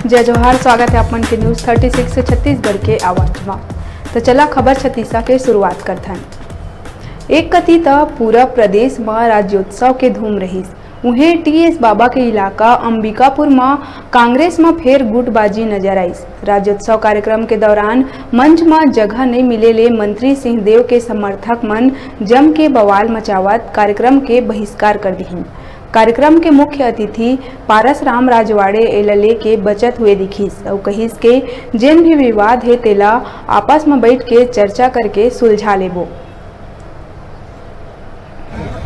जय जोहार। स्वागत है अपन के न्यूज़ 36 से छत्तीसगढ़ के आवाज में। तो चला खबर छत्तीसा के शुरुआत करते हैं। एक कती त पूरा प्रदेश में राज्योत्सव के धूम रहीस। उन्हें टीएस बाबा के इलाका अंबिकापुर में कांग्रेस में फेर गुटबाजी नजर आई। राज्योत्सव कार्यक्रम के दौरान मंच में जगह नहीं मिले ले मंत्री सिंहदेव के समर्थक मन जम के बवाल मचावत कार्यक्रम के बहिष्कार कर दी। कार्यक्रम के मुख्य अतिथि पारस राम राजवाड़े एलएलए के बचत हुए दिखीस और कहिस के जिन भी विवाद है तेला आपस में बैठ के चर्चा करके सुलझा लेबो।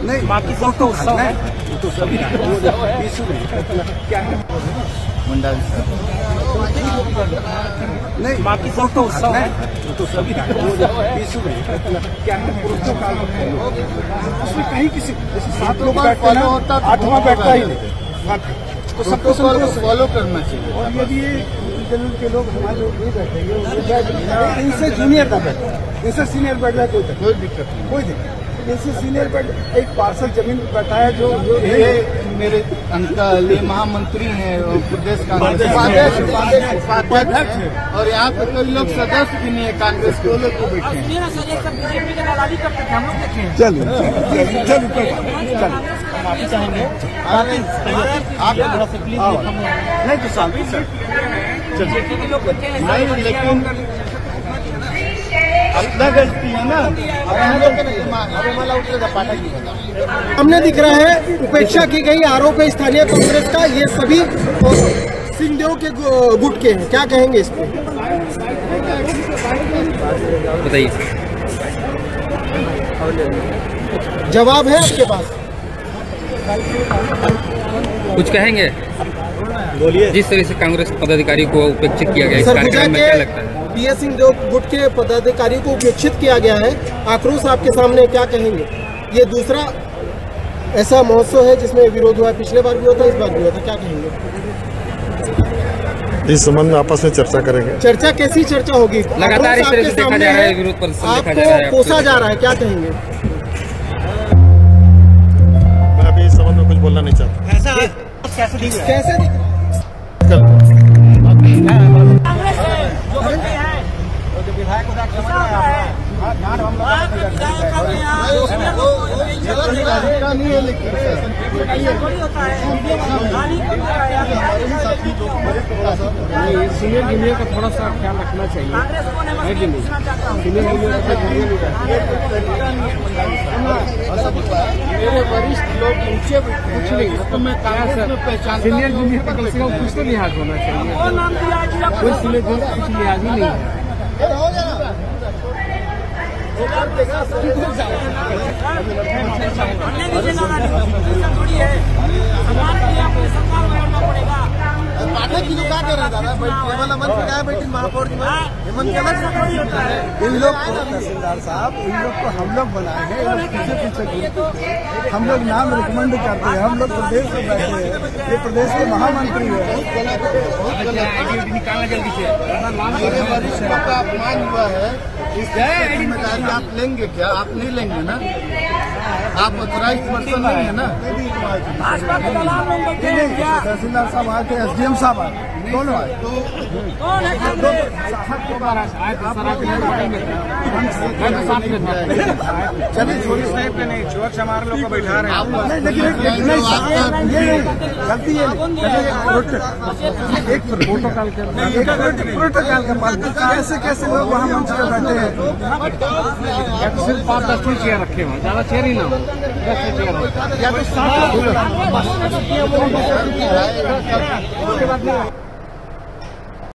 नहीं बाकी सब तो उत्सव है, तो सभी क्या है मुंडा नहीं बाकी सब तो उत्सव है, तो सभी क्या है उसमें कहीं किसी 7 लोग फॉलो होता 8वां बैठता ही नहीं, तो सबको फॉलो करना चाहिए। और यदि ये के लोग हमारे लोग नहीं बैठेंगे, इनसे जूनियर का बैठे, इनसे सीनियर बैठ जाए कोई दिक्कत नहीं, कोई दिक्कत। इनसे सीनियर बैठ एक पार्सल जमीन बैठा है जो ये मेरे अंकल ये महामंत्री हैं प्रदेश कांग्रेस उपाध्यक्ष है, और यहाँ पे कई लोग सदस्य भी नहीं है कांग्रेस के, वो लोग को बैठे हैं। चलिए चाहेंगे नहीं तो सामने सर नहीं, लेकिन अपना गलती है ना। हमने दिख रहा है उपेक्षा की गई आरोप है स्थानीय कांग्रेस का, ये सभी सिंहदेव के गुट के हैं। क्या कहेंगे इस पे? बताइए, जवाब है आपके पास? कुछ कहेंगे? बोलिए। जिस तरह से कांग्रेस पदाधिकारी को उपेक्षित किया गया, इस कार्यक्रम में क्या लगता है? पीएस सिंहदेव गुट के पदाधिकारियों को उपेक्षित किया गया है, आक्रोश आपके सामने, क्या कहेंगे? ये दूसरा ऐसा महोत्सव है जिसमें विरोध हुआ, पिछले बार भी हुआ था, इस बार भी हुआ था, क्या कहेंगे? इस संबंध में आपस में चर्चा करेंगे। चर्चा कैसी चर्चा होगी? लगातार इस तरह से देखा जा रहा है, विरोध प्रदर्शन देखा जा रहा है, आपको कोसा जा रहा है, क्या कहेंगे? मैं अभी इस संबंध में कुछ बोलना नहीं चाहता। कैसे सीनियर जूनियर का थोड़ा सा ख्याल रखना चाहिए, है कि नहीं? सीनियर जूनियर मेरे वरिष्ठ लोग नीचे कुछ नहीं, तो मैं कांग्रेस में पहचान सीनियर जूनियर का कम से कम कुछ तो लिहाज होना चाहिए। कोई सीनियर जूनियर कुछ लिहाज ही नहीं है। पाठक की जो क्या कर रहा है दादा, केवल अमन पे क्या बैठी महापौर जी हेमंत के इन लोग को तहसीलदार साहब, इन लोग को हम लोग बनाए हैं, पीछे हम लोग नाम रिकमेंड करते हैं, हम लोग प्रदेश में बैठे हैं, ये प्रदेश के महामंत्री है। निकालना जल्दी से, मेरे वरिष्ठों का अपमान हुआ है, इसकी जिम्मेदारी आप लेंगे क्या? आप नहीं लेंगे ना, आप ऑथराइज पर्सन नहीं है ना। तहसीलदार साहब आए थे, SDM साहब आए, दोनों आए। चलिए छोटी साहब के नहीं, चोर हमारे लोग को बैठा रहे हैं। गलती एक प्रोटोकॉल के पास कैसे कैसे लोग वहाँ मंच पे बैठे हैं? सिर्फ 5-10 चेयर रखे हुए, ज्यादा चेयर ही ना हो, 10 चेयर या तो 7 लोग।